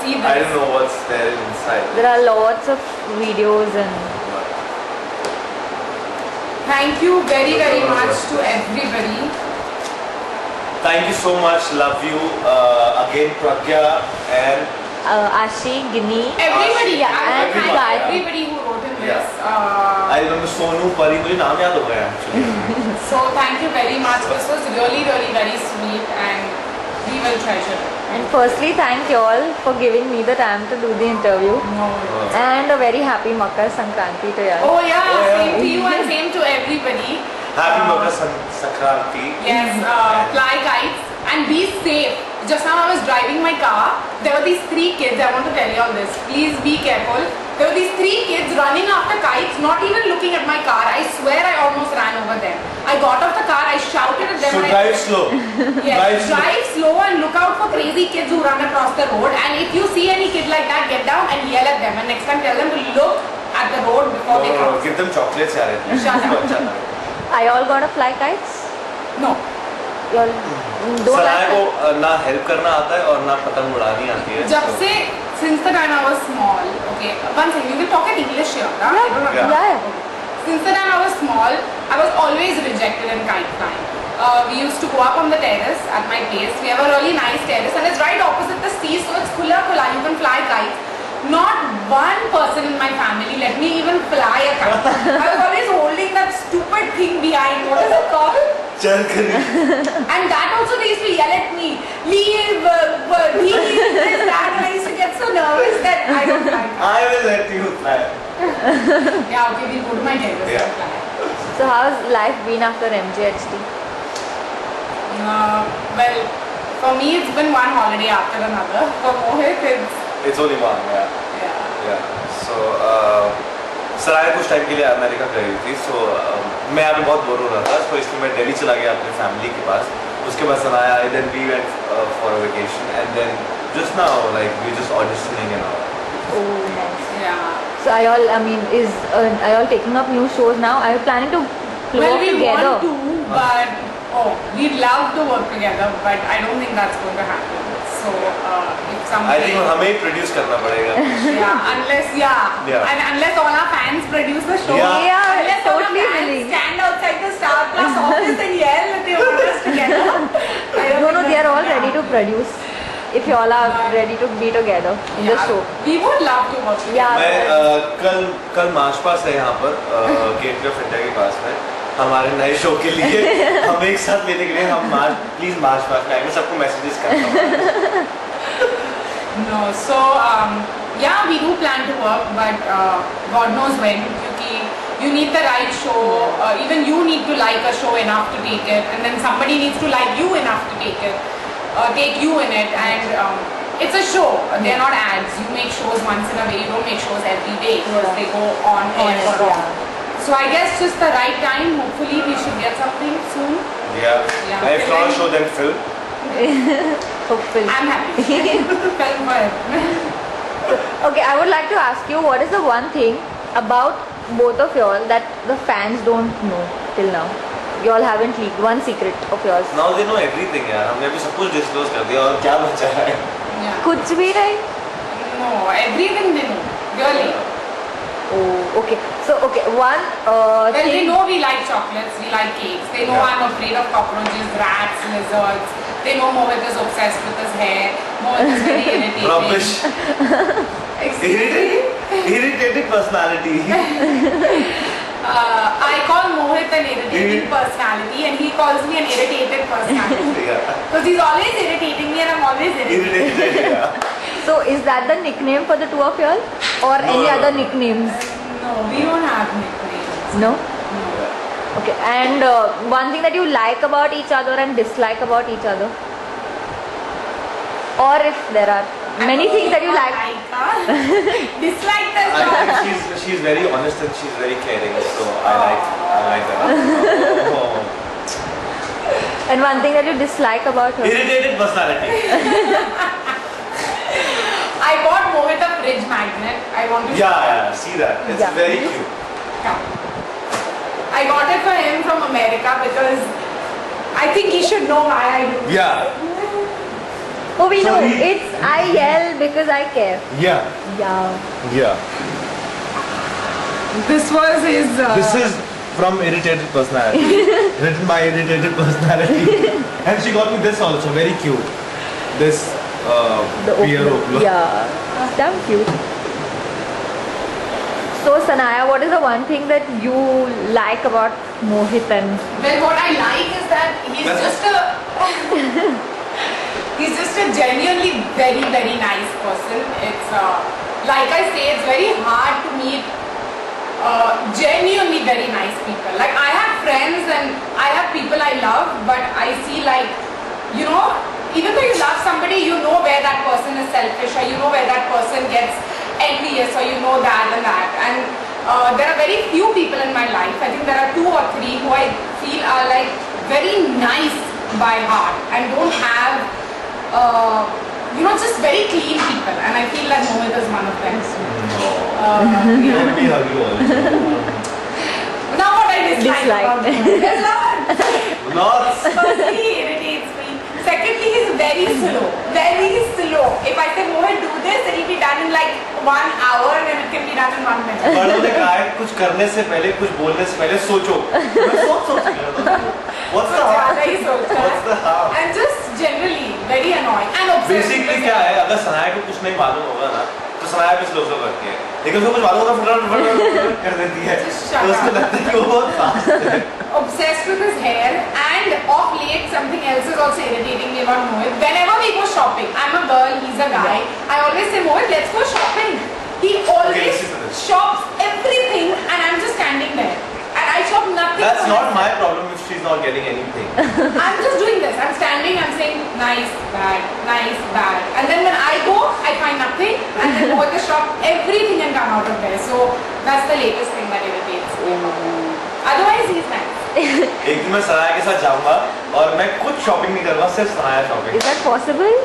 see this. I don't know what's there inside. There are lots of videos and. Thank you very much to everybody. Thank you so much. Love you. Again, Pragya and Ashi, Gini. Everybody, Ashi, I and thank Gayatri. everybody who wrote in this. I remember Sonu, Pari, मुझे नाम याद हो गया actually. So thank you very much. This was really very sweet and we will treasure it. And firstly, thank you all for giving me the time to do the interview. No. And a very happy Makar Sankranti to you. Oh yeah, same to you and same to everybody. Happy Makar Sankranti. Yes, fly kites and be safe. Just now I was driving my car. There were these 3 kids. I want to tell you all this. Please be careful. There were these 3 kids running after kites, not even looking at my car. I swear I almost ran over them. I got off the car, I shouted at them. So drive slow. Yes, drive slow and look out for crazy kids who run across the road. And if you see any kid like that, get down and yell at them. And next time tell them to look at the road before they cross. Give them chocolates, yaar. Shut up. Are you all gonna fly kites? No. You all don't Sarai like को kites? ना help करना आता है और ना पतंग उड़ानी आती है. जब से since the time I was small, okay, one second, you will talk in English here, right? I don't know. Yeah. Since the time I was small, I was always rejected in kite flying. We used to go up on the terrace at my place. We have a really nice terrace and it's right opposite the sea, so it's khula. You can fly kites. Not one person in my family let me even fly a kite. I was always holding that stupid thing behind. What is it called? चरखरी. And that also they used to yell at me. Leave, this, that. And I used to get so nervous that I don't fly. I will let you fly. Yeah, okay, we'll go to my terrace and fly. So how's life been after MGHT? Well, for me it's been one holiday after another. For Mohit It's only one, yeah. So, सराय कुछ time के लिए America गई थी, so मैं यहाँ पे बहुत bore हो रहा था, तो इसलिए मैं दिल्ली चला गया अपनी फैमिली के पास. उसके बाद सराय आए, then we went for a vacation, and then just now, like we just auditioning and all. Oh, nice. Yeah. So are you all? I mean, are you all taking up new shows now? Are you planning to work We together? want to, but we'd love to work together, but I don't think that's going to happen. So if somebody, I think हमें produce करना पड़ेगा. and unless all our fans produce the show, Yeah, unless totally all our fans willing. stand outside the Star Plus office and yell that they want us together. No, they are all ready to produce. If you all are ready to be together in the show. We would love to work together. Yeah. मैं कल मार्च पास है यहाँ पर gateway of India के पास में हमारे नए show के लिए हम एक साथ लेने के लिए हम प्लीज मार्च पास में आएंगे सबको मैसेजेस करता हूँ. No, so yeah, we do plan to work, but God knows when. Because you need the right show. Even you need to like a show enough to take it, and then somebody needs to like you enough to take it, take you in it, and it's a show. They're not ads. You make shows once in a way. You don't make shows every day because they go on air for long. So I guess just the right time. Hopefully we should get something soon. Yeah. If not a show, then film. Hopefully. I'm happy. Film for it. Okay, I would like to ask you, what is the one thing about both of y'all that the fans don't know till now? You all haven't leaked one secret of yours. Now they know everything यार. हमने अभी सब कुछ disclose कर दिया और क्या बचा है? Yeah. कुछ भी नहीं? No, everything they know. Really. Oh, okay. So, okay, one Well, thing. they know we like chocolates, we like cakes. They know I'm afraid of cockroaches, rats, lizards. They know Mohit is obsessed with his hair. Mohit is very irritating. Rubbish. Irritating personality. I call Mohit an irritating personality and he calls me an irritated personality. Because he's always irritating me and I'm always irritated. Yeah. So, is that the nickname for the two of y'all? Or any other nicknames? No, we don't have nicknames. No? No. Okay, and one thing that you like about each other and dislike about each other? Or if there are many things that you like. Dislike the I think she's very honest and she's very caring, so I like that. Oh. And one thing that you dislike about her? Irritated personality. I bought Mohit a fridge magnet. I want to Yeah, see that. It's very cute. I got it for him from America because I think he should know why I do. Yeah. Oh, we know. Sorry. It's I yell because I care. Yeah. Yeah. This was his. This is from Irritated Personality. Written by Irritated Personality. And she got me this also, very cute. This The beer opener. Yeah. Damn cute. So Sanaya, what is the one thing that you like about Mohit and Well, what I like is that he's just a genuinely very, very nice person. It's like I say, it's very hard to meet genuinely very nice people. Like I have friends and I have people I love, but I see like, you know, even though you love somebody, you know where that person is selfish, or you know where that person gets envious, or you know that and that. And there are very few people in my life. I think there are 2 or 3 who I feel are like very nice by heart and don't have, you know, just very clean people. And I feel that Mohit is one of them. Yeah. Let me hug you also. Now what I dislike about Mohit? There's Lots. Firstly, he irritates me. Secondly, he's very slow. Very slow. If I say Mohit do this, it will be done in like 1 hour and it can be done in 1 minute. बड़ों ने कहा है कुछ करने से पहले, कुछ बोलने से पहले सोचो. मैं सोच के करता हूँ. What's the harm? ज़्यादा ही सोचता है. What's the harm? And just generally very annoying and obsessed. Basically क्या है, अगर सनाया को कुछ नहीं मालूम होगा ना, तो सनाया भी स्लो करती है. लेकिन उसको कुछ मालूम होगा, फटाफट कर देती है. Just shut तो उसको up. लगता है कि वो बहुत fast है. Obsessed with his hair, and of late something else is also irritating me about Mohit. Whenever we go shopping, I'm a girl, he's a guy. I always say, Mohit, let's go shopping. He always listen to this. shops everything, and I'm just standing there. And I shop nothing. That's for not myself. my problem if she's not getting anything. I'm just doing this. I'm standing, I'm saying nice, bad, nice, bad. And then when I go, I find nothing. And then go to the shop, everything and come out of there. So that's the latest thing that irritates me. Otherwise, he's nice. एक दिन मैं सनाया के साथ जाऊंगा और मैं कुछ shopping नहीं करूंगा, सिर्फ Sanaya shopping. is that possible?